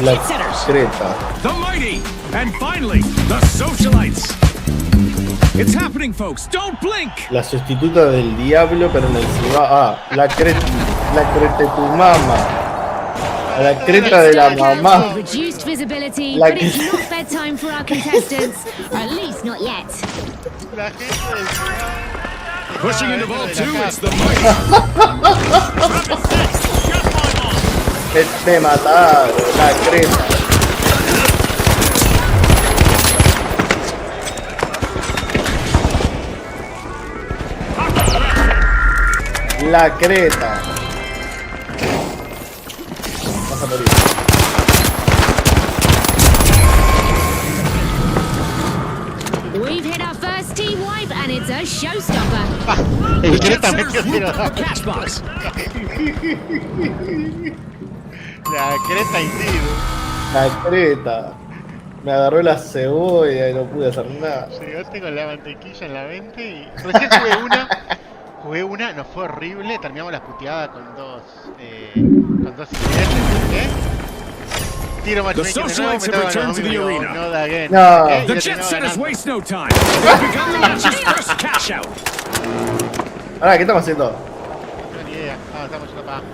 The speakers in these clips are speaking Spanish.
La creta. The mighty, and finally, the socialites. It's happening, folks. Don't blink. La sustituta del diablo, pero en el ciudad. Ah, la creta de tu mamá. La creta de la mamá. Reduced visibility, La but it's not bedtime for our contestants, or at least not yet. La gente del Pushing into Vault 2, it's the mighty. Me mataron, la creta. La creta. Vas a morir. We've hit our first team wipe, and it's a showstopper. El Creta metió tiro. Cash box. La Creta indeed. La creta. Me agarró la cebolla y no pude hacer nada. Llegaste con la mantequilla en la mente y recién jugué una, nos fue horrible, terminamos la puteada con dos incidentes, ¿qué? Tiro matchmaking de nuevo, no da again. No. The jet setters waste no time. They've begun the match's first cash out. Ahora, ¿qué estamos haciendo? No, ni idea. Ah, estamos yendo para abajo.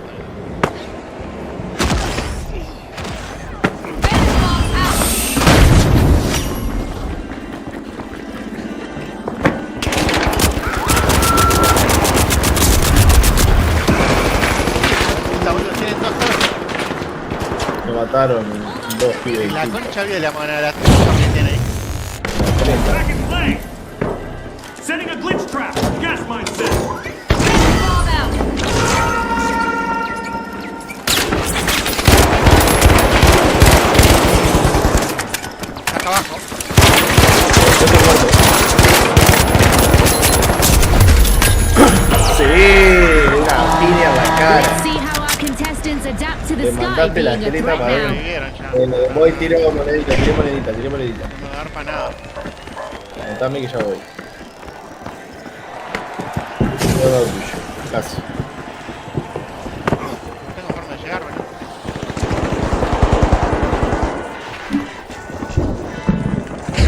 Me mataron dos pibes. La concha viene la mano de la que tiene ahí. Back in play. Setting a glitch trap. Gas mine set. Acá abajo. Sí, una piña en la cara. Let's see how our contestants adapt to the Le sky mandaste la being a creta threat para ver. now. Vivieron ya. Voy, tiré monedita. No me va a dar para nada. Contame que ya voy. Todo tuyo, casi. No tengo forma de llegar, ¿verdad?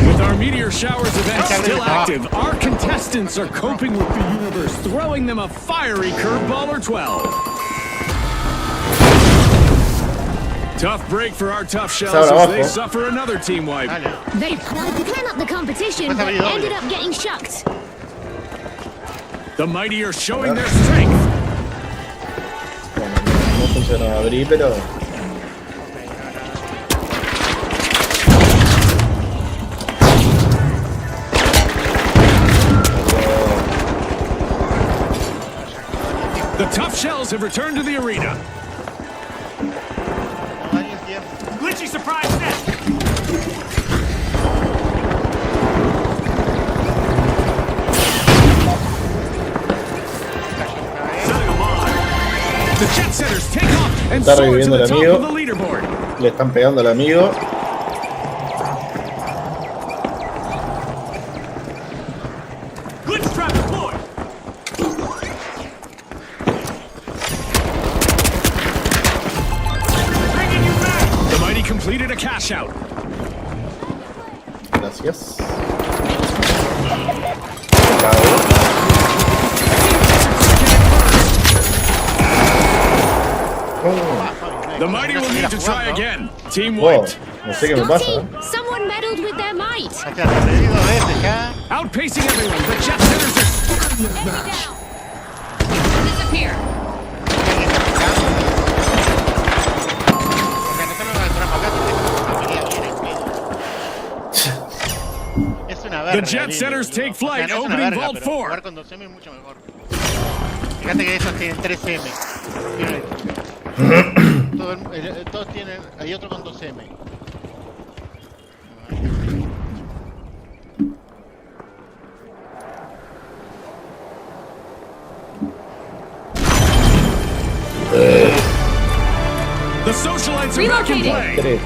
With our meteor showers event still active, our contestants are coping with the universe, throwing them a fiery curveball or 12. Tough break for our tough shells as they suffer another team wipe. Dale. They tried to clean up the competition, but ended up getting shucked. The mighty are showing their strength. Bueno, no funcionó abrir, pero. The tough shells have returned to the arena. No daño el tiempo. Glitchy surprise net. The jet setters take off and Está soar to reviviendo the el top amigo. of the leaderboard. Le están pegando al amigo. Glitch trap deployed. Bringing you back. The mighty completed a cash out. Gracias. The mighty will need to try again. Team Wow, wiped. no sé qué me pasa. Scotty, someone meddled with their might. Hasta reviví dos veces ya. Outpacing everyone, the jet setters are starting this match. Disappear. Porque no se me va a entrar para acá, porque esta familia viene en pedo. Es una verga. The jet setters take flight, no es una opening verga, vault pero 4. jugar con 2M es mucho mejor. Fíjate que esos tienen 3M. Todos tienen. Hay otro con 2M. The socialites are back in play. Creta.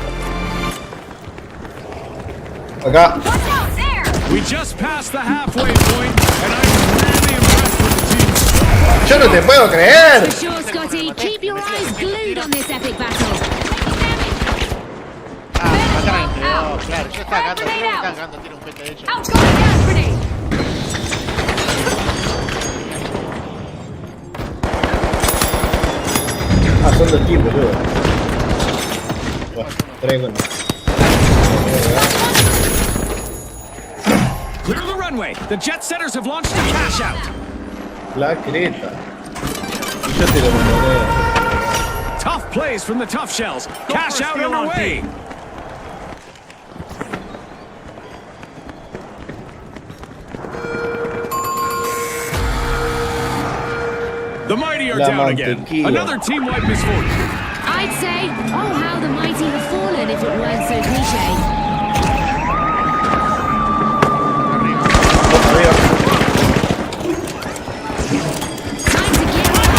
Acá. We just passed the halfway point, and I'm really impressed with the team. Yo no te puedo creer. For sure, Scotty. Keep your eyes glued on this epic battle. está cagando, creo que está cagando, tiene un pete de hecho. Ah, son dos tipos, boludo. Bueno, tres con... Clear the runway. The jet setters have launched a cash out. La creta. Y yo te lo mandé. Tough plays from the tough shells. Cash out underway. The mighty are La down again. mantequilla. Another team-wide misfortune. I'd say, oh, how the mighty have fallen if it weren't so cliche. Arriba. Time to gear up.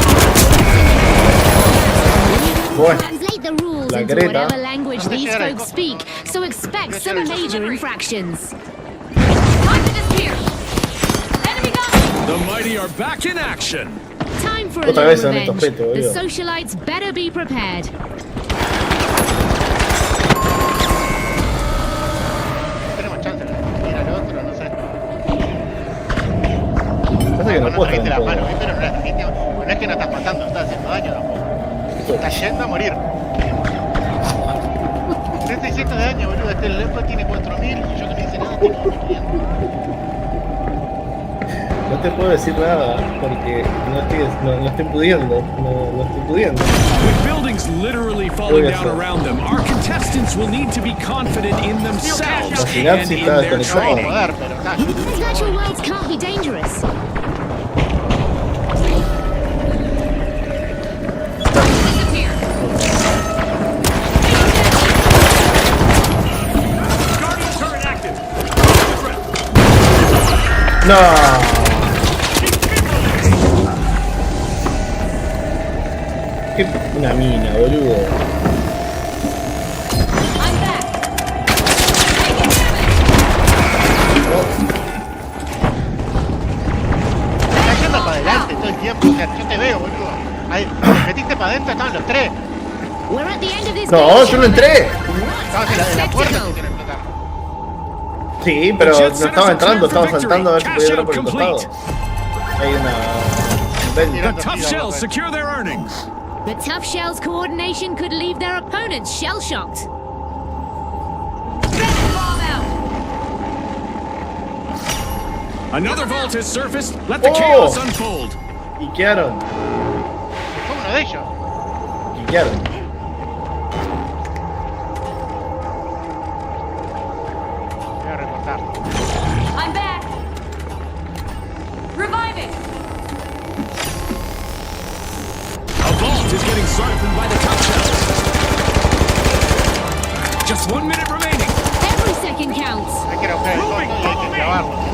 Bueno. Translate the rules La into Greta. whatever language these folks speak, so expect some major infractions. Time to disappear. Enemy gun. The mighty are back in action. Time for a Otra little vez son estos revenge. petos, The boludo. socialites better be prepared. Tenemos chance, ir al otro, no sé. Pasa que no puedo trajiste estar la en mano, todo. pero no la trajiste. No es que no estás matando, estás haciendo daño tampoco. Estás yendo a morir. 3600 de daño, boludo. Este lepo tiene 4000 y yo no me hice nada, tengo 1500. No te puedo decir nada porque no estoy pudiendo. No estoy pudiendo. With buildings literally falling Voy a down hacer. around them, our contestants will need to be confident in themselves La and sinapsis in está their desconectada. No, training. joder, pero está. Virtual worlds can't be dangerous. Guardian turret active. No. Qué una mina, boludo. I'm back. Estás yendo para adelante todo el tiempo. O sea, yo te veo, boludo. Ahí, te metiste para adentro, estaban los tres. We're at the end of this No, game, yo no entré. Estabas en la puerta que quieren explotar. Sí, pero no estaba entrando, estaba saltando a ver si podía entrar por el costado. Hay una The tough shells secure their earnings. The tough shell's coordination could leave their opponents shell-shocked. Another vault has surfaced. Let the Oh. chaos unfold. Quiquearon, Se fue uno de ellos. quiquearon. Voy a recortar. I'm back. Reviving. A vault is getting sharpened by the tough shells. Just 1 minute remaining. Every second counts. Hay que romper el fondo y hay que clavarlo. ¿no?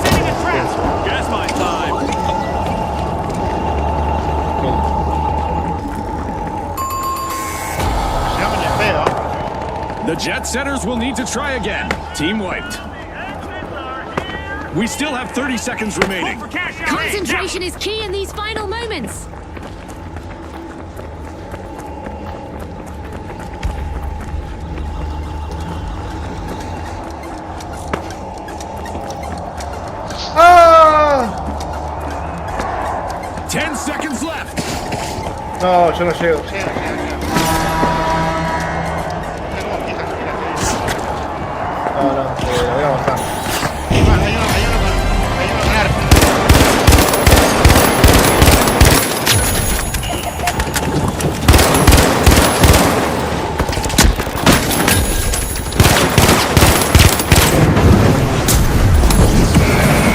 Setting a trap. Gas mine time. Llegamos en el pedo. The jet setters will need to try again. Team wiped. We still have 30 seconds remaining. Concentration is key in these final moments. ¡Ah! 10 seconds left. No, yo no llego. Llega. No sé cómo fijas, fíjate. No, voy a bajar. Hay uno con arco.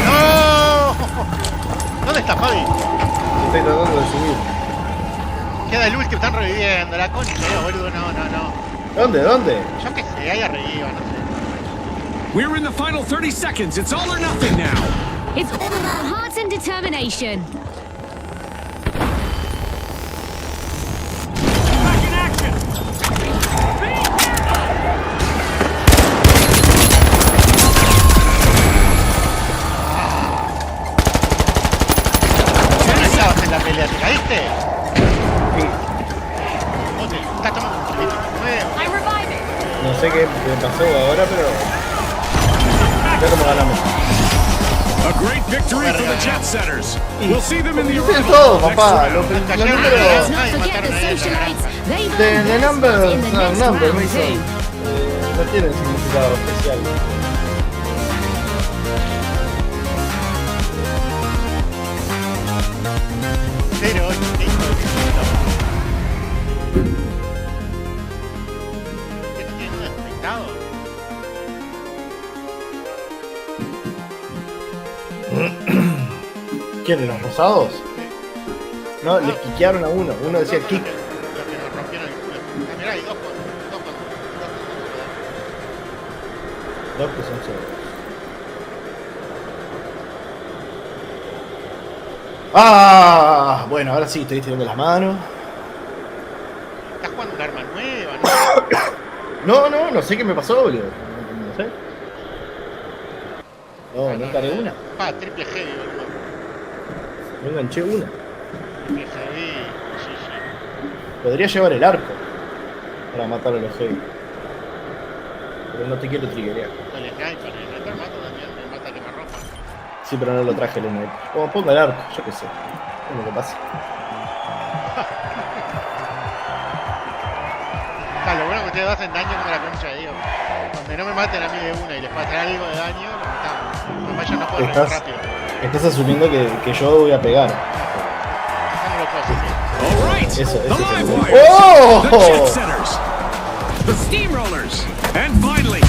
¡No! ¿Dónde está Fabi? Estoy tratando de subir. Queda el último, están reviviendo. La concha, boludo, no. ¿Dónde? Yo qué sé, ahí arriba, no sé. We're in the final 30 seconds. It's all or nothing now. It's all about heart and determination. Back in action. 10 estabas en la pelea, ¿te caíste? Sí, Oye, estás tomando un poquito nuevo. I'm reviving. no sé qué me pasó ahora, pero... Ya como ganamos. A great victory for the jet setters. We'll see them in the Hice arrival todo, of next papá. round. Los Cayeron números... Let's Ay, not forget mataron the a ella. socialites. They've De earned their numbers, spot in the next numbers, round Mason. too. No tienen significado especial. Pero, ¿qué hijo de puta? ¿Qué no tiene nada desconectado? ¿Quiénes? ¿Los rosados? No, les quiquearon a uno. Uno decía kick. Los que nos rompieron el culo. Ah, mirá, hay dos con. Dos que son ceros. Ah, bueno, ahora sí, estoy tirando las manos. Estás jugando un arma nueva, ¿no? No sé qué me pasó, boludo. No sé. No encaré una. Pa, triple heavy, boludo. No enganché una. Triple heavy, sí. Podría llevar el arco para matar a los heavy. Pero no te quiero triggerear. El sniper mato también, me mata quemarropa. Sí, pero no lo traje el sniper. O ponga el arco, yo qué sé. Es lo que pasa. Lo bueno que ustedes hacen daño como la concha de Dios. Donde no me maten a mí de una y les pase algo de daño, lo matamos. Además yo no puedo ir rápido. Estás asumiendo que yo voy a pegar. Hagámoslo cosas, ¿sí? All right. Eso The es live el- wires. ¡Oh! The jet setters. The steamrollers. And finally,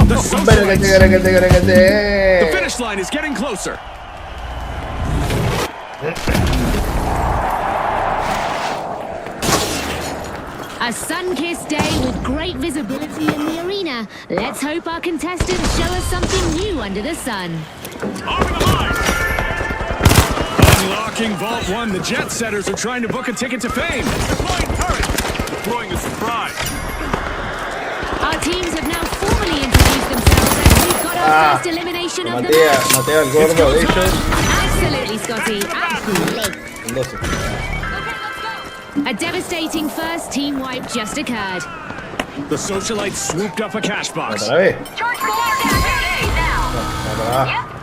the socialites. The finish line is getting closer. A sun-kissed day with great visibility in the arena. Let's hope our contestants show us something new under the sun. Arming the line. Unlocking Vault 1, the jet setters are trying to book a ticket to fame. Deploying turret. Deploying a surprise. Our teams have now formally introduced themselves as we've got our first elimination of the match. Maté al gordo de ellos. Absolutely, Scotty. Absolutely. En 12. A devastating first team wipe just occurred. The socialites swooped up a cash box. Otra vez. Charge the water down here now. Otra.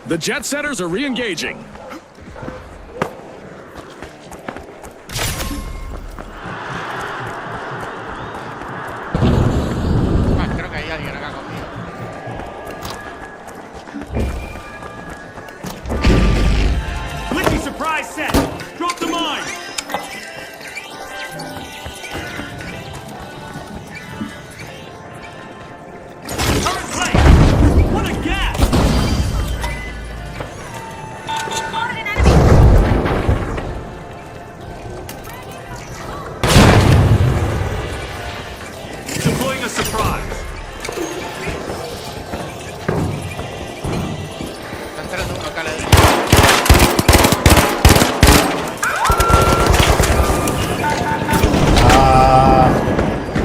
The jet setters are re-engaging. Ah, creo que hay alguien acá conmigo. Blicky surprise set. Drop the mine. Turret play. What a gap. Spotted an enemy. Deploying a surprise. Está entrando uno acá a la derecha.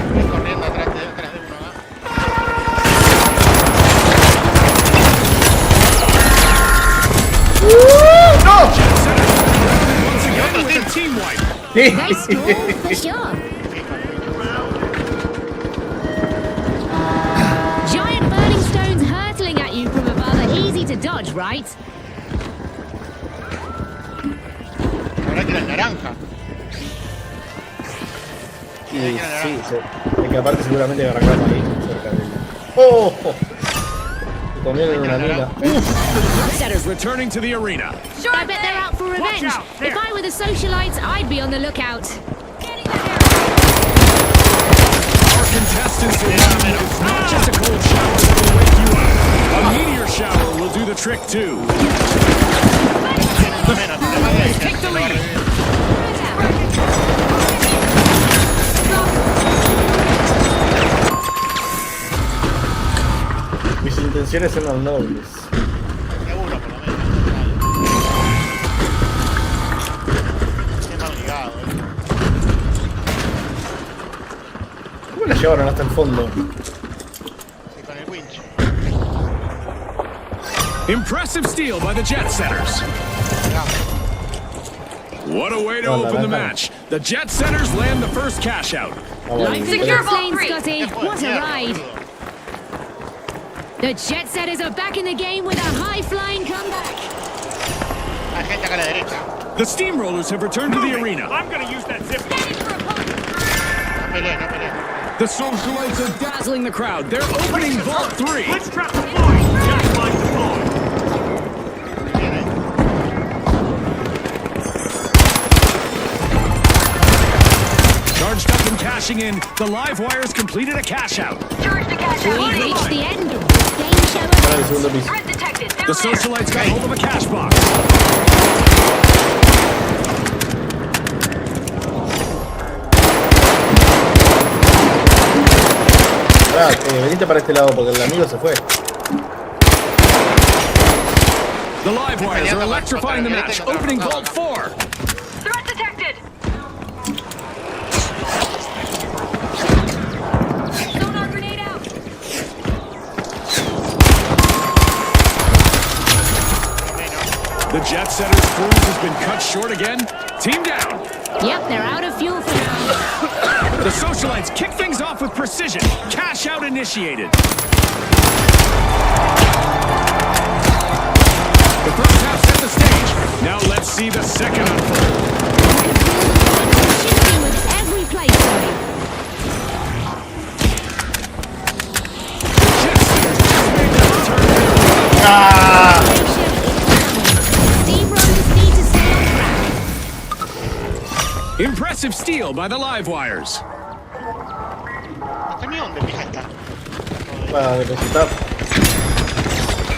Estoy corriendo atrás de uno acá. Once again with a team wipe. They scored for sure. Giant burning stones hurtling at you from above are easy to dodge, right? La verdad que era el naranja. Sí, es que aparte seguramente arrancamos ahí, cerca de él. ¡Oh! Se comieron una mina. Setters returning to the arena. I bet they're out for revenge. If I were the socialites, I'd be on the lookout. Our contestants will know it's not just a cold shower that will wake you up. A meteor shower will do the trick too. Take the lead. Mis intenciones eran nobles. Seguro, por lo menos. Qué mal ligado, ¿Cómo la llevaron hasta el fondo? Sí, con el winch. Impressive steal by the Jet Setters. What a way to open the match. The Jet Setters land the first cash out. Like the Secure Jet vault lane, three. Scotty. What a ride. The Jet Setters are back in the game with a high-flying comeback. Hay gente acá a la derecha. The Steamrollers have returned to the arena. I'm gonna use that zip line. Headed for a punch. No peleen, no peleen. The Socialites are dazzling the crowd. They're opening Vault 3. Glitch trap deployed. Gas line deployed. Viene. Charged up and cashing in, the live wires completed a cash out. Charge to cash out. We've reached the end of this game show. Para el segundo piso. Threat detected. Down The there. Socialites got hold of a cash box. Ah, venite para este lado porque el amigo se fue. The live wires are electrifying the match, opening Vault 4. Threat detected. Sonar grenade out. The Jet Setters' cruise has been cut short again. Team down. Yep, they're out of fuel for now. The Socialites kick things off with precision. Cash out initiated. The first half set the stage. Now let's see the second unfold. Shooting with every play, Scotty. Jet Setters just made their return. Steamrollers need to stay on track. Impressive steal by the live wires. ¿Este mío dónde pija está? Para depositar.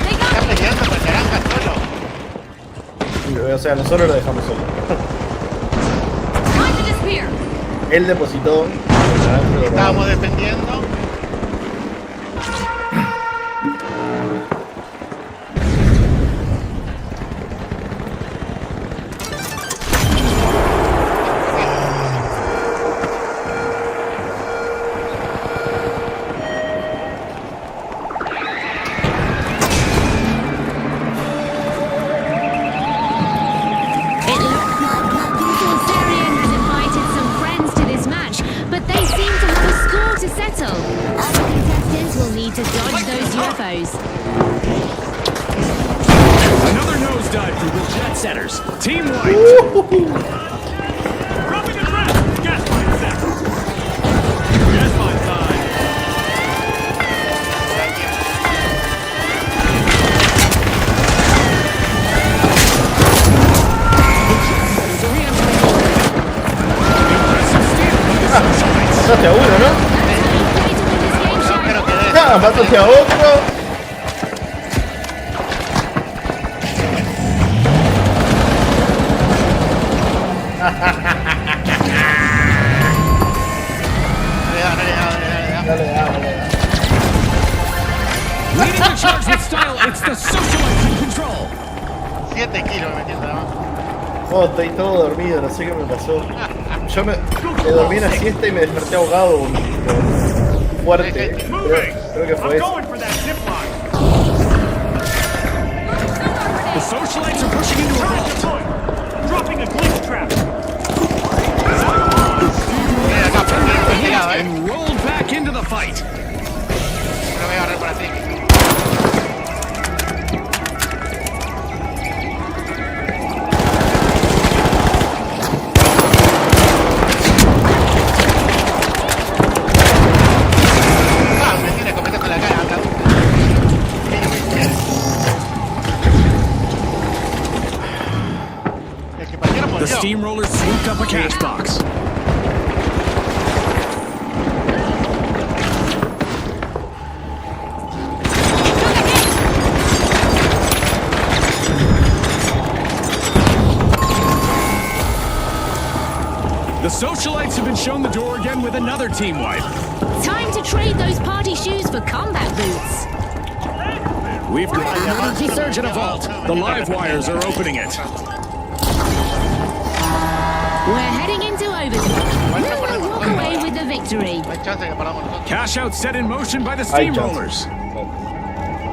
They got Está peleando con el naranja solo. O sea, nosotros lo dejamos solo. time to disappear. Él depositó. Estábamos defendiendo. It looks like Captain Syrian has invited some friends to this match, but they seem to have a score to settle. Other contestants will need to dodge those UFOs. Another nosedive for the Jet Setters. Team White. Dropping a threat. Gas line set. Gas line side. Impressive steal by the Socialites. Mataste a uno, ¿no? Play to win this game show. Creo que de Ah, mataste a otro. Dale, dale. Leading the charge with style, it's the Socialites in control. 7 kilos me metiendo abajo. Oh, estoy todo dormido, no sé qué me pasó. Yo me dormí en la siesta y me desperté ahogado. Fuerte. Creo que fue I'm eso. going for that zip line. The Socialites are pushing into a Turret vault. deployed. Dropping a glitch trap. Mira acá, pegado, And rolled back into the fight. Me lo voy a agarrar para ti. Ah, me tiene cometa con la cara, habla. El que partieron The murió. Steamrollers swooped up a cash box. The Socialites have been shown the door again with another team wipe. Time to trade those party shoes for combat boots. We've got an emergency surge in a vault. The live wires are opening it. We're heading into overtime. Will they walk away with the victory? No hay chance de que perdamos nosotros. Cash out set in motion by the Hay Steamrollers. chance.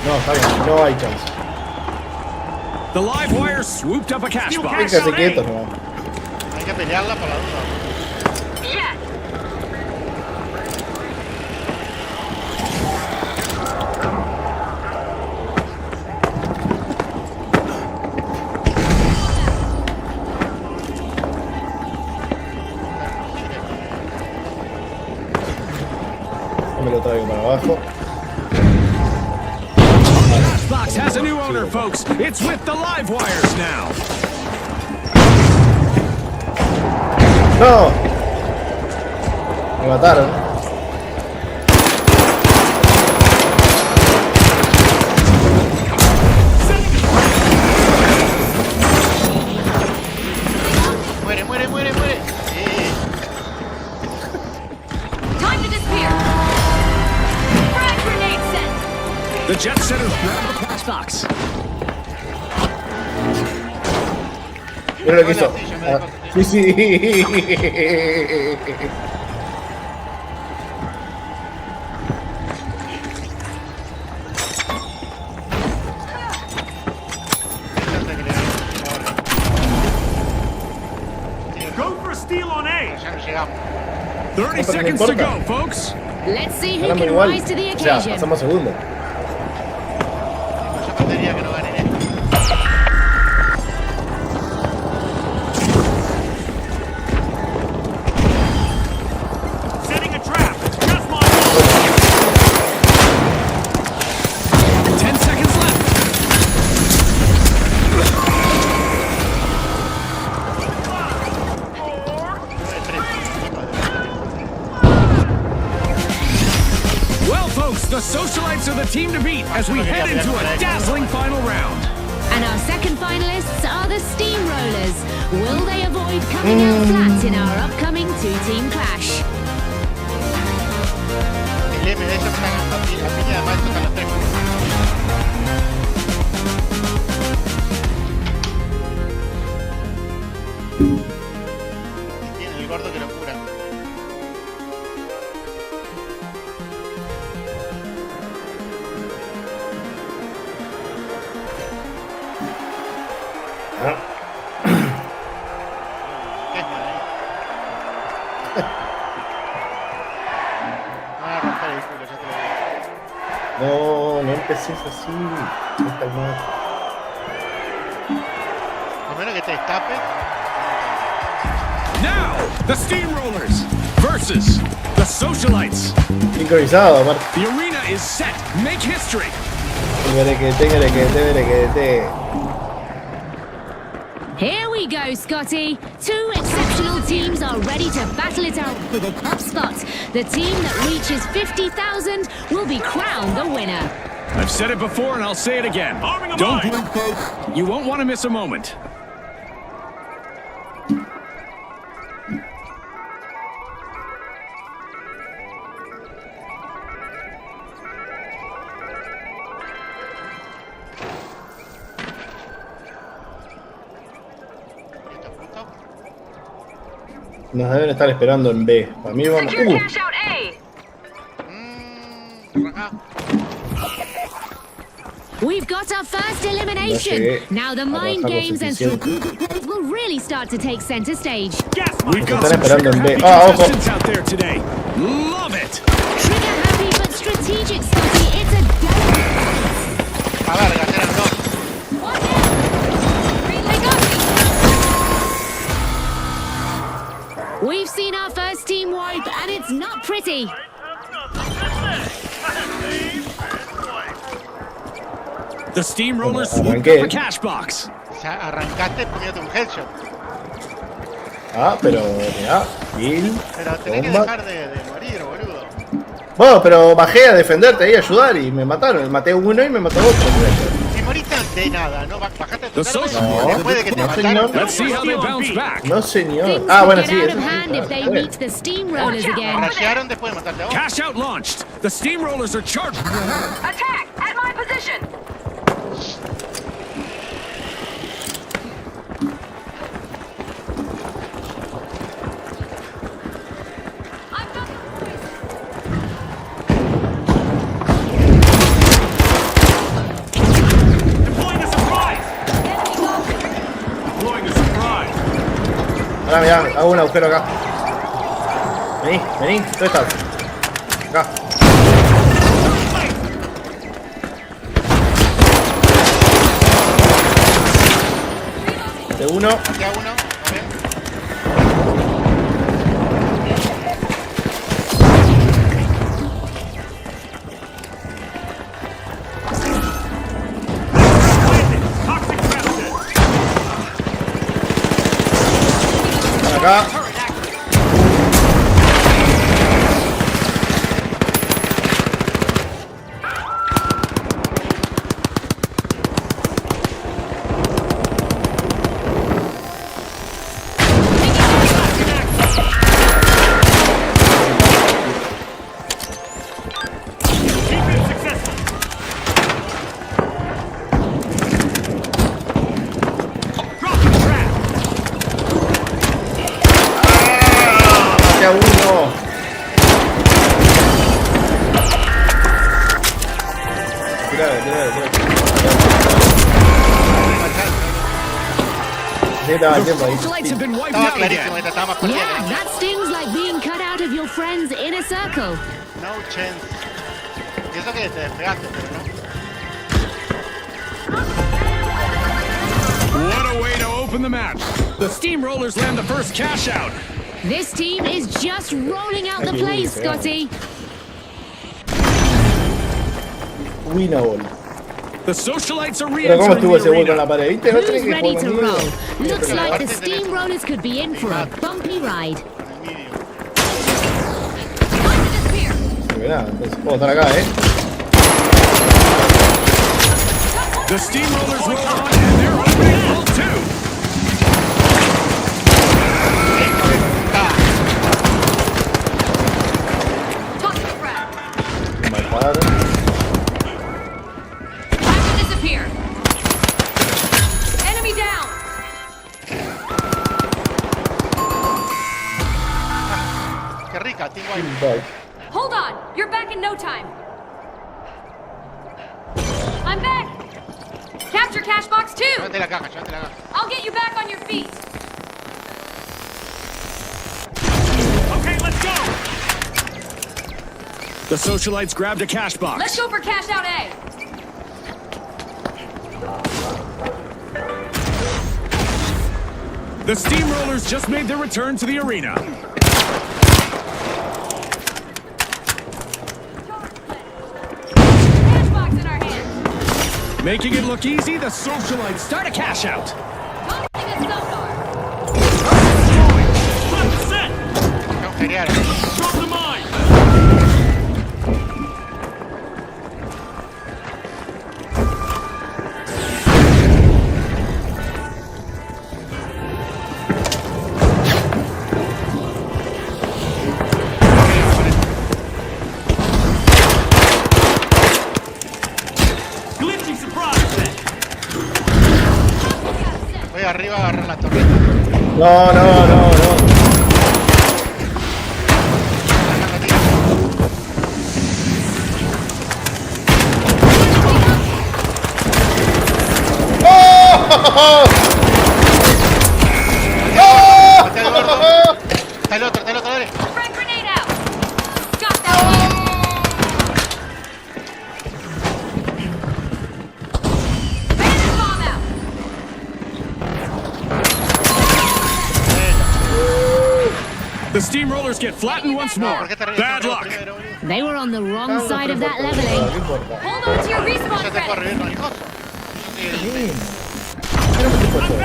No, está bien, no hay chance. The live wire swooped up a cash box. Fíjate quietos, no. Hay que pelearla por la duda. Yes. Me lo traigo para abajo. Cash box has a new owner, folks. It's with the live wires now. ¡No! Me mataron. Muere, muere, muere, muere. Time to disappear. Frag grenade set. The jet setters grab the cash box. Mira lo que hizo. Sí, yo me dejo. Sí, sí. Go for a steal on A. Ya no llegamos. 30 No, pero no seconds to importa. go, folks. Let's see who Ganamos can igual. rise to the O sea, occasion. pasamos segundo. Yo aprendería que no ganen esto. Setting a trap. Just my 10 seconds left. Well, folks, the socialites are the team to beat as we head into a dazzling final round. And our second finalists are the Steamrollers. Will they avoid coming out flat in our upcoming two-team clash? El MD ya me está ganando a piña de macho a los tres. Y tiene el gordo que lo cura. ¿Qué es ahí? Me va a romper el culo, ya te lo digo. No, no empeces así. Está mal. A menos que te destapes. Now, the Steamrollers versus the Socialites. Sincronizado, aparte. The arena is set. Make history. Berequete. Here we go, Scotty. Two exceptional teams are ready to battle it out for the top spot. The team that reaches 50,000 will be crowned the winner. I've said it before and I'll say it again. Arming 'em Don't up. blink, folks. You won't want to miss a moment. Listo, punto. Nos deben estar esperando en B. Para mí vamos. Secure cash out A. Acá. We've got our first No elimination. llegué Now the a mind bajar lo games and suficiente. strategies will really start to take center stage. Gas We've mine. got Están some esperando en B. trigger-happy Ah, ojo. contestants out there today. Love it. Trigger happy but strategic, Scotty. It's a delicate. A ver, eran dos. They got me. We've seen our first team wipe, and it's not pretty. The Steamrollers Bueno, swooped arranqué. up a cash box. O sea, arrancaste poniéndote un headshot. Ah, pero ya. Kill. Pero tenés que Bomba. dejar de morir, boludo. Bueno, pero bajé a defenderte ahí, a ayudar y me mataron. Maté a uno y me mató a otro. Si moriste de nada, ¿no? Bajaste tu The social- No, después de que te no, mataron. señor. Let's see how they bounce back. No, señor. Things Ah, could bueno, get sí, out eso of sí. hand if they Bueno. meet the Steamrollers again. Rashearon después de matarte a vos. Cash out launched. The Steamrollers are charged. Attack at my position. I've got the Pará, mirá, hago un agujero acá. Vení, vení, ¿dónde estás? Acá. De uno. Ya uno, a ver. Toxic trap set. Acá. Keep it successful. Drop the trap. Ya uno. Tira. Sí, estaba el tiempo ahí. Socialites have been wiped Estaba out clarísimo again. que te estábamos perdiendo. Yeah, that stings like being cut out of your friend's inner circle. No chance. Y eso que te despegaste, pero no. What a way to open the match. The Steamrollers land the first cash out. This team is just rolling out the plays, Scotty. Winnable. The Socialites are Pero cómo re-entering estuvo ese the vuelco en la arena. pared, ¿viste? No tenés Who's que ready jugar to conmigo. roll? Looks like the Steamrollers could be in for a bumpy ride. Con el medium. Time to disappear. Mirá, entonces puedo estar acá, The Steamrollers roll on and they're opening full two. Toxic frag. Me mataron. Time to disappear. Enemy down. Qué rica, tengo ahí. Bye. Hold on. You're back in no time. I'm back. Capture cash box 2. Llévate la caja, llévate la caja. I'll get you back on your feet. Okay, let's go. The Socialites grabbed a cash box. Let's go for cash out A. The Steamrollers just made their return to the arena. Cash box in our hands. Making it look easy, the Socialites start a cash out. Tossing it so far. Flip the set. No, genial. Drop the mine. Glitchy surprise set. Voy arriba a agarrar la torreta. No. La caja tira. ¡Oh! Mate al gordo. Está el otro, dale. Frag grenade out. Got that one. Bandit bomb out. The Steamrollers get flattened once No, more. ¿por qué te Bad regresaste luck. primero, boludo? They were on the wrong side of that No leveling. importa. Hold on to your respawn Yo te puedo credits. revivir con el coso. Sí. Pero me tipo todo.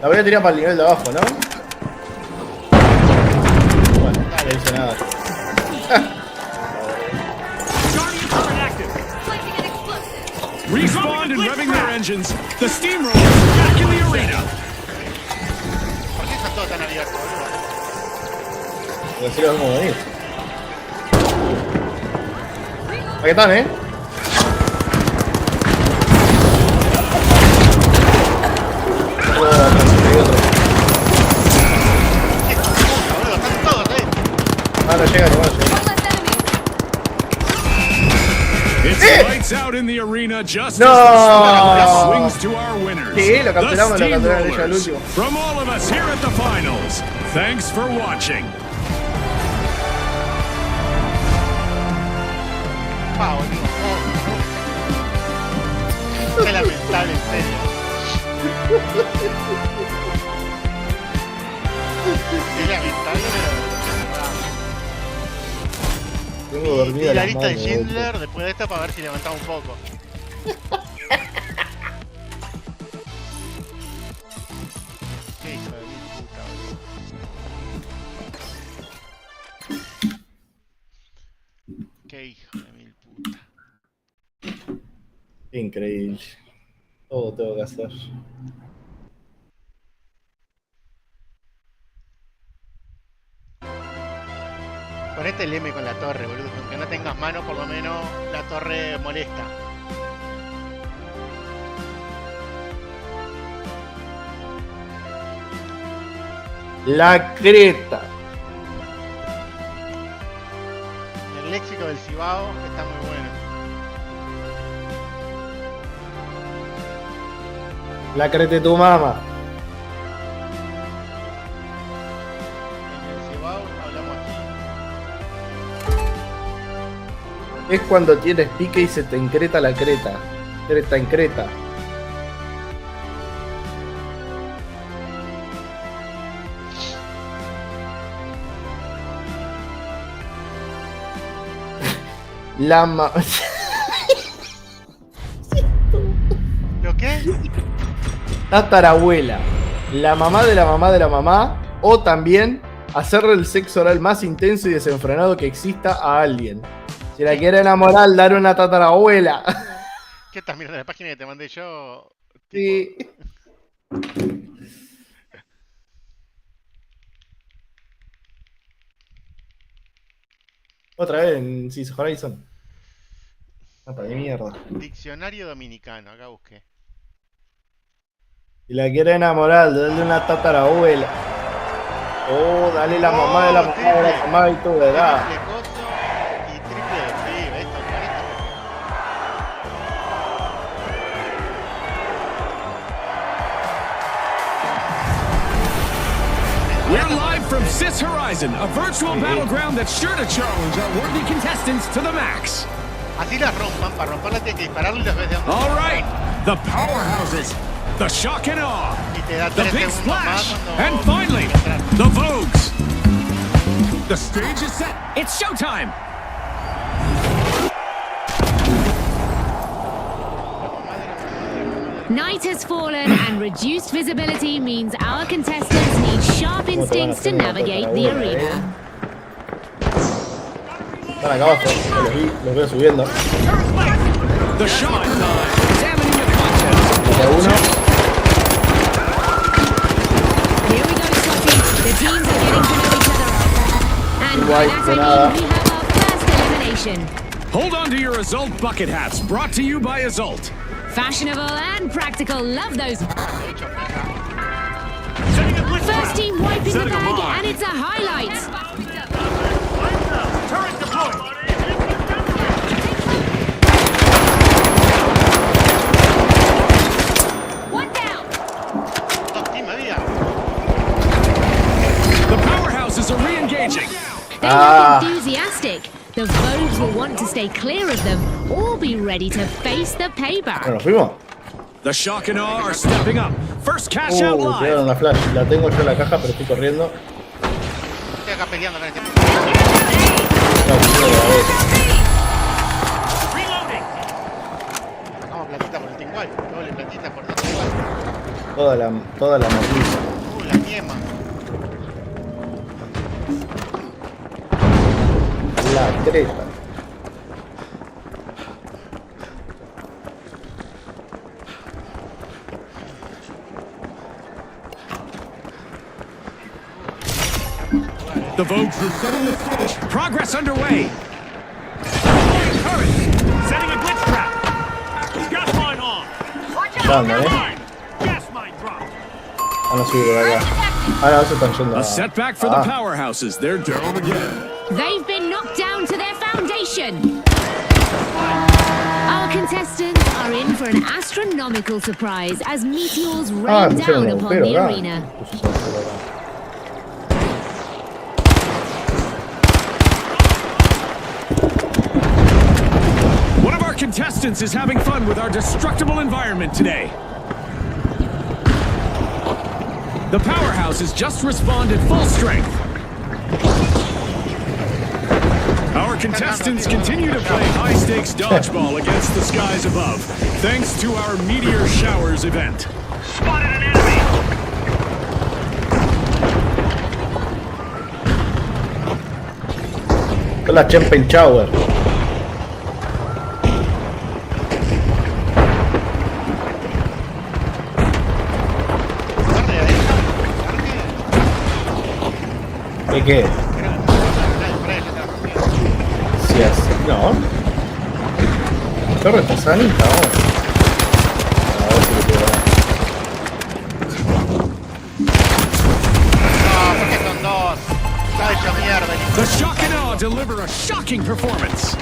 La voy a tirar para el nivel de abajo, ¿no? Bueno, no hice nada. Guardians are inactive. Placing an explosive. Respawned and revving their engines. The Steamrollers are back in the arena. ¿Por qué están todos tan abiertos, boludo? Pero así lo vemos venir. Aquí están, Otro atrás, hay otro. Boludo, están todos ahí. Ah, no llega, no va a llegar. One less enemy. It's Eh! lights lights out in the arena just No. as the spotlight swings to our winners. Sí, lo capturamos, the lo capturaron ellos al Steamrollers. último. From all of us here at the finals, thanks for watching. Boludo. Qué lamentable, en serio. Qué lamentable, Tengo pero... dormida Y la las lista de manos, Schindler después de esto para ver si levantaba un poco. Qué hijo de mil puta, boludo. Qué hijo de mil puta. Increíble. Todo tengo que hacer. Ponete el M con la torre, boludo. Aunque no tengas mano, por lo menos la torre molesta. La creta. El léxico del Cibao está muy bueno. La creta de tu mamá. En el Cibao hablamos así. Es cuando tienes pique y se te encreta la creta. Creta en creta. La ma... ¿Lo qué? tatarabuela. La mamá de la mamá de la mamá. O también hacerle el sexo oral más intenso y desenfrenado que exista a alguien. Si la quiere enamorar, dar una tatarabuela. ¿Qué estás mirando la página que te mandé yo? Sí. Otra vez en Six Horizon. Mapa de mierda. Diccionario dominicano, acá busqué. Si la quiere enamorar, dale una tatarabuela. Oh, dale la mamá de la mamá de la mamá y tu edad. Triple coso y triple de pibe, esto, con esto. We're live from Sys Horizon, a virtual battleground that's sure to challenge our worthy contestants to the max. Así las rompan, para romperla tiene que dispararle y las ves de dónde. All right, the powerhouses, the shock and awe, Y te da the 3 big segundos más splash, cuando and finally, entras. the Vogues. The stage is set. It's showtime. Night has fallen and reduced visibility means our contestants need sharp instincts to navigate the arena. Están acá abajo, los veo subiendo. The shock examining the contest. De uno. Here we go, Scotty. The teams are getting to know each other. And by Right, that I nada. mean we have our first elimination. Hold on to your Azult bucket hats, brought to you by Azult. Fashionable and practical, love those. Setting a blitz First trap. team wiping the Setting a bag, mine. and it's a highlight. Turret deployed. One down. Dos team había. The powerhouses are re-engaging. They look enthusiastic. The Vogues will want to stay clear of them or be ready to face the Bueno, payback. nos fuimos. The shock and awe are stepping up. First cash out live. Tiraron la flash. La tengo yo en la caja, pero estoy corriendo. Estoy acá peleando con este. No, tiro de la vez. Reloading. Sacamos platita por el team wipe. Doble platita por dos team wipe. Toda la mordiza. La niema. La creta. The Vogues are setting the stage. Progress underway. Deploying turret. Setting a glitch trap. Gas mine on. Dando, Gas mine dropped. Van a subir de acá. Ahora se están yendo A setback for the powerhouses. They're down again. They've been knocked down to their foundation. Our Our contestants are in for an astronomical surprise as meteors Ah, rain pusieron down un upon agujero the acá. arena. Puso un agujero acá. One of our contestants is having fun with our destructible environment today. The powerhouse has just respawned at full strength. Our contestants continue to play high-stakes dodgeball against the skies above, thanks to our Meteor Showers event. Spotted an enemy! La Champion Shower. ¿Qué? Si así, no. Torre está sanita, vamos. A ver si lo puedo dar. No, porque son dos. Está hecho mierda. The Shock and Awe deliver a shocking performance.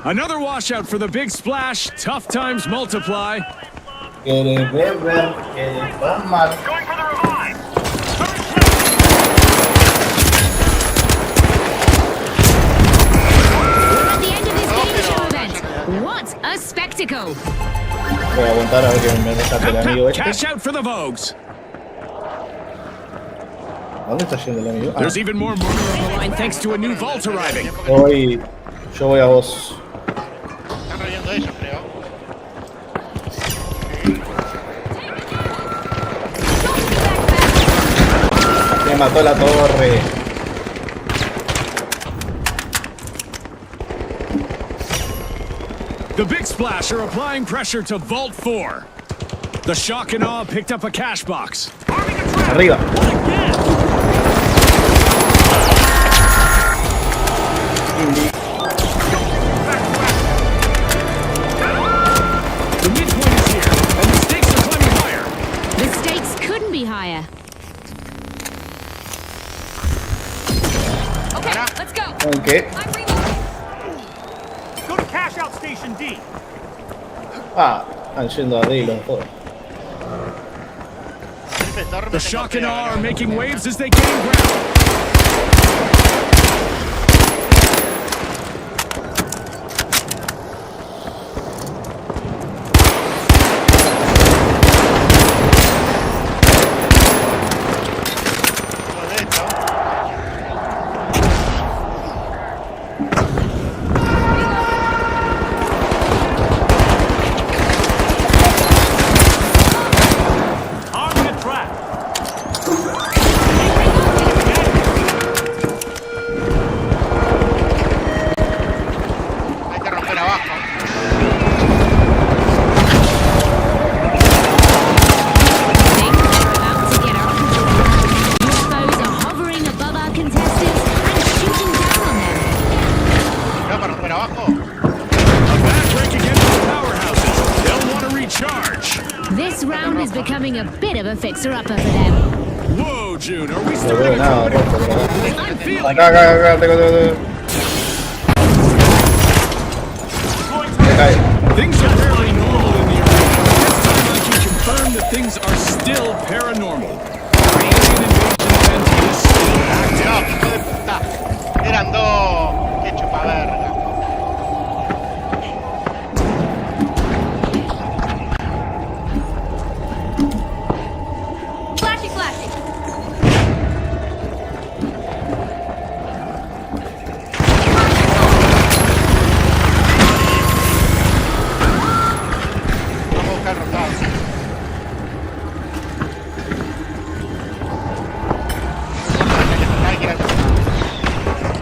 Another washout for the big splash. Tough times multiply. Quiere beber, quiere tomar. Going for the revive! We're at the end of this game show event. What a spectacle! Voy a aguantar a ver que me rescate el amigo este. Cash out for the Vogues. ¿Dónde está yendo el amigo? Ah, There's even more murder on the line thanks to a new vault arriving. yo voy a vos. Están reviendo ellos, creo. Me mató la torre. The Big Splash are applying pressure to Vault 4. The Shock and Awe picked up a cash box. Arriba. The midpoint is here, and the stakes are climbing higher. The stakes couldn't be higher. Okay, let's go. Aunque. I'm reloading. Go to cash out station D. Ah, están yendo a D los dos. The Shock and Awe are making waves as they gain ground. Armed and trapped. Hay que romper abajo. Things are about to get out of control. UFOs are hovering above our contestants and shooting down on them. ¿No para romper abajo? A bad break against the powerhouses. They'll want to recharge. This round is becoming a bit of a fixer-upper for them. Whoa, June, are we No starting veo a nada, trend? rojo, pero- I'm feeling Acá, acá, tengo. Me cae. things are fairly normal in the arena. This time I can confirm that things are still paranormal. The alien invasion event is still active. No, hijo de puta. Eran dos. Qué chupaverga. Flashy, flashy. Vamos a buscar rotado. Hay que ir al rotado.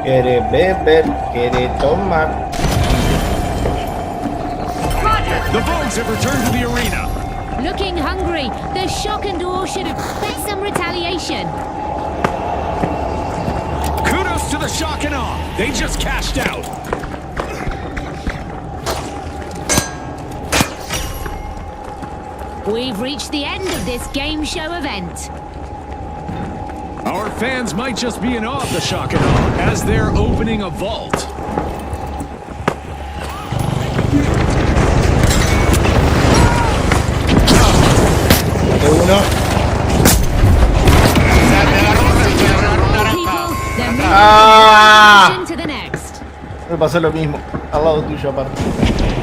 Quiere beber, quiere tomar. Roger. The Vogues have returned to the arena. Looking hungry, the shock and awe should expect some retaliation. Kudos to the shock and awe. They just cashed out. We've reached the end of this game show event. Our fans might just be in awe of the shock and awe as they're opening a vault. Uno. People, they're moving Ah. from one to the next. Me pasó lo mismo. Al lado tuyo, aparte.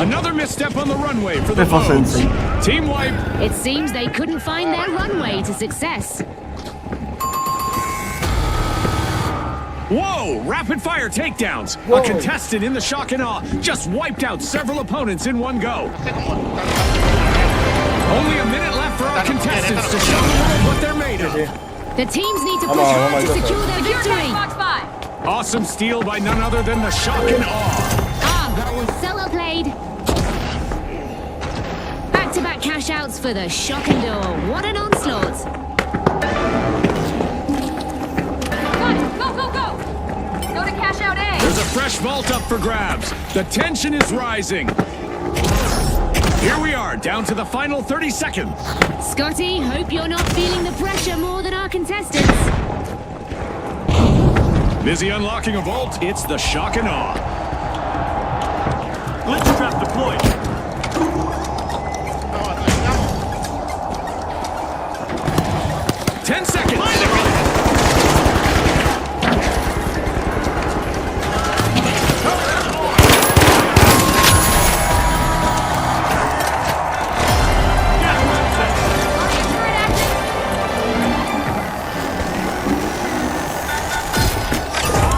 Another misstep on the runway for the Me fue Vogues. sensei. Team wipe. It seems they couldn't find their runway to success. Whoa! Rapid fire takedowns. Whoa. A contestant in the shock and awe just wiped out several opponents in one go. Only a minute left for our contestants to show the world what they're made of. The teams need to Come push on, hard oh my to God. secure their Secure victory. cash box 5. Awesome steal by none other than the shock and awe. Ah, that was so well played. Back-to-back cash outs for the shock and awe. What an onslaught. Go, go, go! Go to cash out A. There's a fresh vault up for grabs. The tension is rising. Here we are, down to the final 30 seconds. Scotty, hope you're not feeling the pressure more than our contestants. Busy unlocking a vault, it's the shock and awe. Glitch trap deployed. 10 seconds.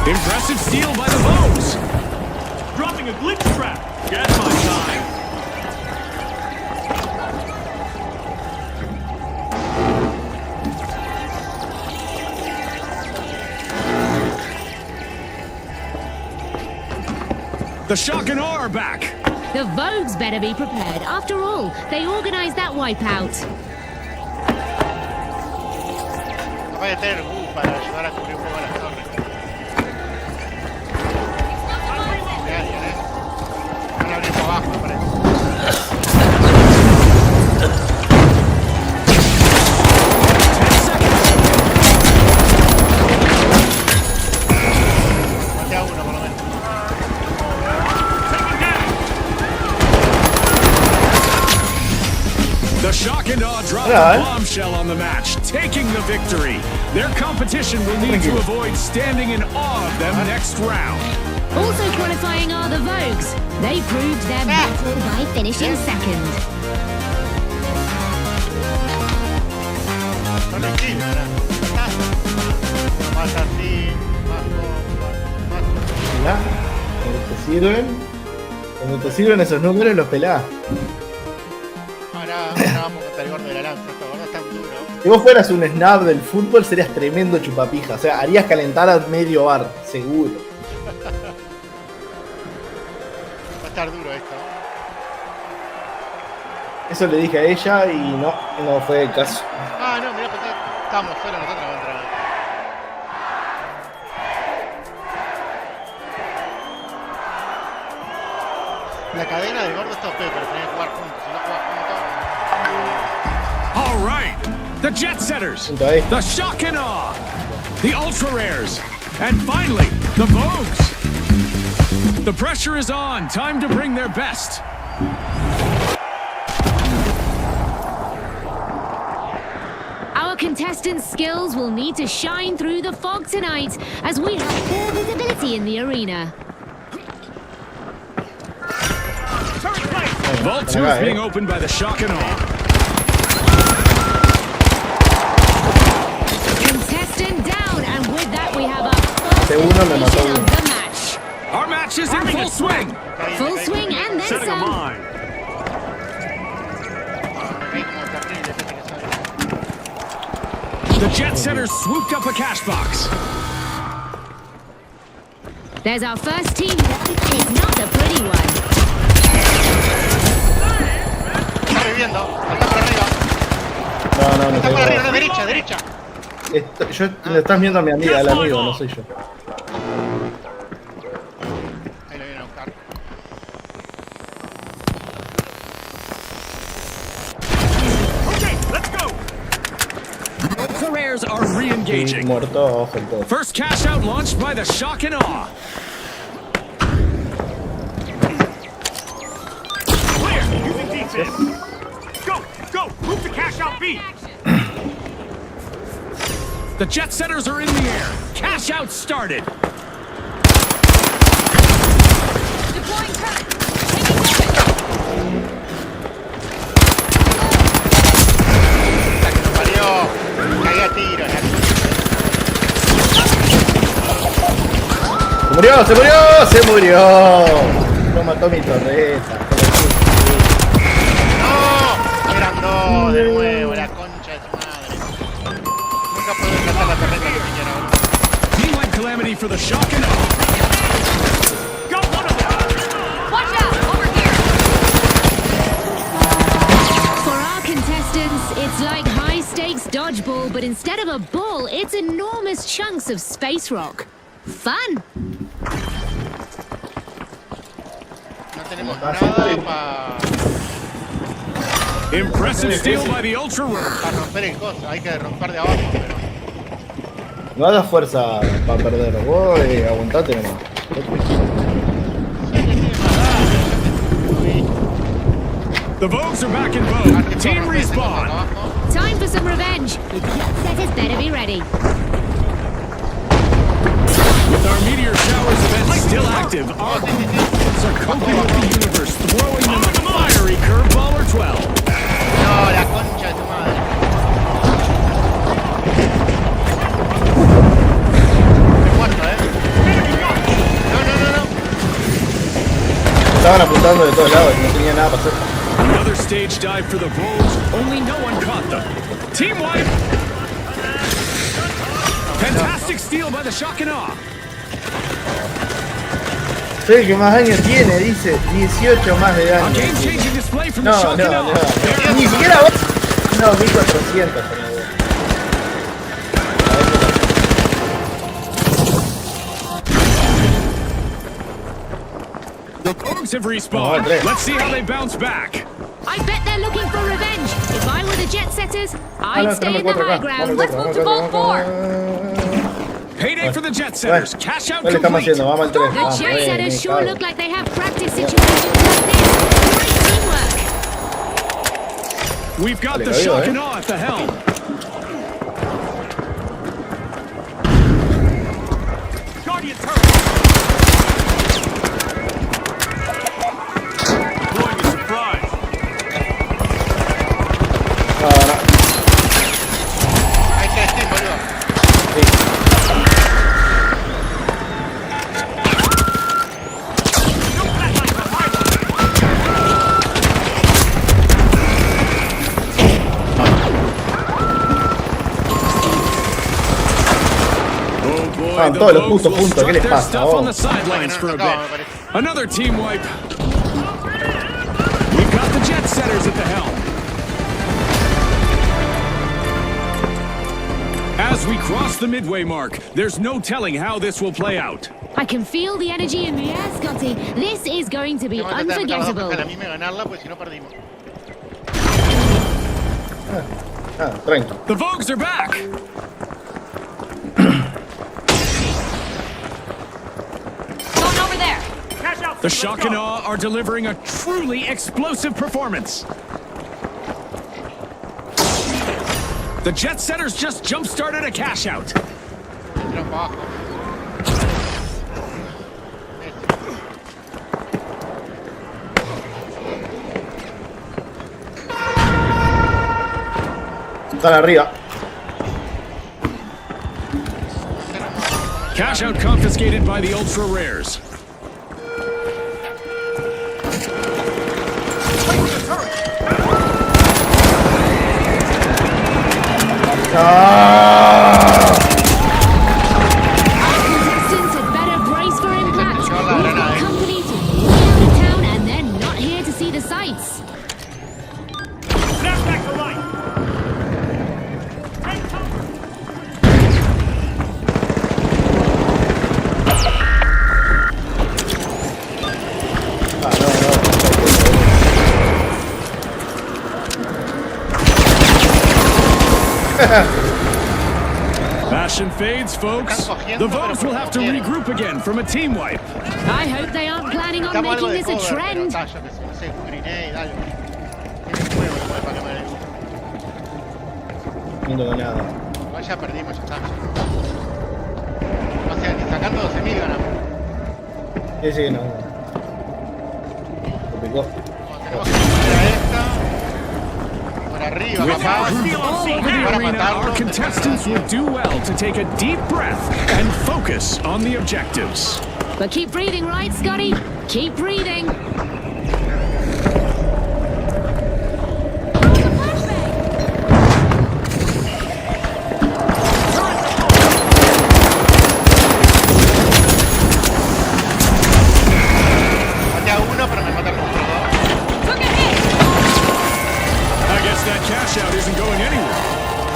Impressive steal by the Vogues. Dropping a glitch trap. Gas mine time. The shock and awe are back. The Vogues better be prepared. After all, they organized that wipeout. No vaya a tener para ayudar a cubrir un poco las torres. Gracias, Van a abrir para abajo, me parece. Mate a uno, por lo menos. The shock and awe drop a bombshell on the match, taking the victory. Their competition will need to avoid standing in awe of them next round. Also qualifying are the Vogues. They proved their mettle by finishing second. Son equipos, ¿verdad? Más así, más más. Mirá, cuando te sirven esos números los pelás. Ahora vamos contra el gordo de la lanza. Esto gordo es tan duro. Si vos fueras un snap del fútbol serías tremendo chupapija. O sea, harías calentar a medio bar, seguro. Va a estar duro esto. Eso le dije a ella y no fue el caso. Ah, no, mirá, pensé, estábamos solos nosotros contra. La cadena del gordo está OP, pero tenés que jugar juntos. Si no jugas juntos. All right, the Jet Setters, Okay. the Shock and Awe, the Ultra Rares, and finally, the Vogues. The pressure is on. Time to bring their best. Our contestants' skills will need to shine through the fog tonight as we have poor visibility in the arena. Vault 2 is being opened by the Shock and Awe. Contestant down, and with that we have our first Uno me mató elimination uno. of the match. Our match is in full swing. Full swing and then Setting a some. mine. Me caí como terrible ese que sale. The Jet Setters swooped up a cash box. There's our first team, and it's not a pretty one. Está reviviendo. Está por arriba. No, Está por arriba, no, tengo. derecha, derecha. Le estás viendo a mi amiga, al amigo, no soy yo. Ahí lo vienen a buscar. Okay, let's go. Ultra-rares are re-engaging. Muerto abajo el todo. First cash out launched by the Shock and Awe. Clear. Using defense. Go, go. Move to cash out B. The jet setters are in the air. Cash out started. Deploying current. Taking damage. La que nos parió. Caí a tiro. ¡Se murió! ¡Se murió! No mató mi torreta. ¡No! Eran dos de nuevo, la concha de su madre. Nunca puedo rescatar la torreta que vinieron. Team-wide calamity for the Shock and Awe. Got one of them. Watch out! Over here! For our contestants, it's like high-stakes dodgeball, but instead of a ball, it's enormous chunks of space rock. Fun! No tenemos nada para Impressive steal by the Ultra-rare. romper el coso. Hay que romper de abajo, pero... No hagas fuerza para perder. Vos aguantate nomás. The Vogues are back in vogue. Team respawn. Time for some revenge. The jet setters better be ready. With our meteor showers event still active, our opponents are coping with the universe, throwing them a fiery curveball or 12. No, la concha de tu madre. Estoy muerto, No. Estaban apuntando de todos lados y no tenía nada para hacer. Another stage dive for the Vogues, only no one caught them. Team wipe! Fantastic steal by the Shock and Awe. Soy el que más daño tiene, dice. 18 más de A daño. game-changing display from the No, Shock and no, Awe. no. Ni siquiera vos. No, 1400. The Vogues have respawned. Let's see how they bounce back. I bet they're looking for revenge. If I were the jet setters, I'd stay in the high ground. Let's move to Vault 4. Payday for the jet setters. Cash out ¿Qué le estamos complete. haciendo? Vamos al 3. The jet setters sure look like they have practice situations like this. Great teamwork. We've got the Vale, Shock eh. and Awe at the helm. Guardian turret. Deploying a surprise. Ahí está Steam, boludo. No flashlight behind us. Oh boy, Estaban the todos los Vogues putos will juntos, ¿qué strut les their pasa? stuff Oh. on the sidelines for a No, me bit. parece. Another team wipe. We've got the jet setters at the helm. As we cross the midway mark, there's no telling how this will play out. I can feel the energy in the air, Scotty. This is going to be Tengo que tratar de meter unforgettable. a mí me ganarla, porque si no perdimos. Tranqui. The Vogues are back. Going over there. Cash out. The Let's Shock go. and Awe are delivering a truly explosive performance. The jet setters just jump-started a cash out. Tiraron para abajo. Están arriba. Cash out confiscated by the ultra rares. Contestants had better brace for impact. We've got company to leave the town and they're not here to see the sights. fades, folks. The Vogues will have to regroup again from a team wipe. I hope they aren't planning on making this a trend. No sé, un grenade, algo. Tiene fuego, para que me... No tengo nada. Igual ya perdimos, ya está. O sea, ni sacando 12.000 ganamos. Sí, no. Lo picó. Tenemos que poner a esta. Por arriba, papá. All over the Para arena, matarlo. our contestants would do well to take a deep breath and focus on the objectives. But keep breathing, right, Scotty? Keep breathing. Maté a uno, pero me mataron los otros dos. I guess that cash out isn't going anywhere.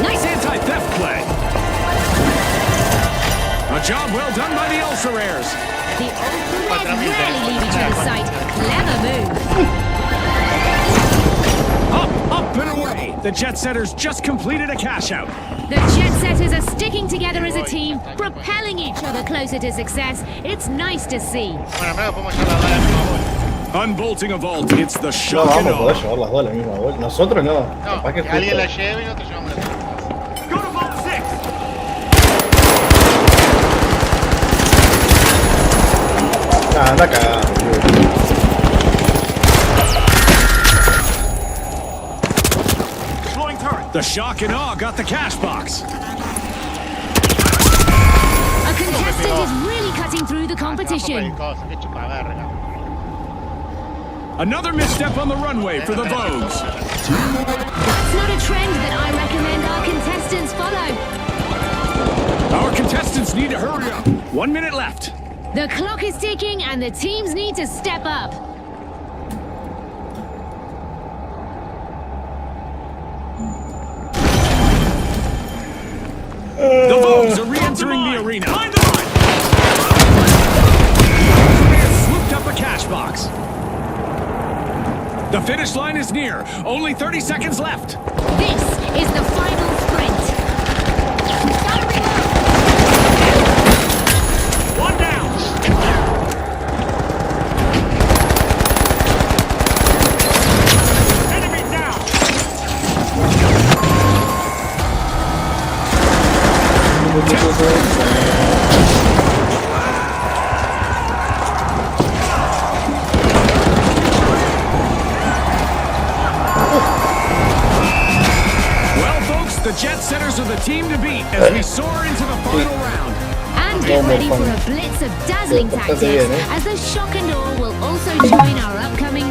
Nice anti-theft play. A job well done by the Ultra Rares. The ultra reds rarely leave each other's sight. Clever move. Up and away. The Jet Setters just completed a cash out. The Jet Setters are sticking together as a team, propelling each other closer to success. It's nice to see. Bueno, al menos podemos llevar la bala al mismo gol. Unbolting a vault, it's the No shock and vamos a poder awe. llevar las dos a la misma vuelta. Nosotros no. No, Capaz que que alguien la justo. lleve y nosotros llevamos la otra. Go to vault 6. Ah, anda cagado. Deploying turret. The shock and awe got the cash box. A contestant is really cutting through the Por el competition. coso, qué chupaverga. Another misstep on the runway for the Vogues. That's not a trend that I recommend our contestants follow. Our contestants need to hurry up. 1 minute left. The clock is ticking and the teams need to step up. The Vogues are re-entering the arena. Find the line. Swooped up a cash box. The finish line is near. Only 30 seconds left. This is the final sprint. One down. Enemy down. Well, folks, the Jet Setters are the team to beat as we soar into the final round. And get ready for a blitz of dazzling tactics, as the shock and awe will also join our upcoming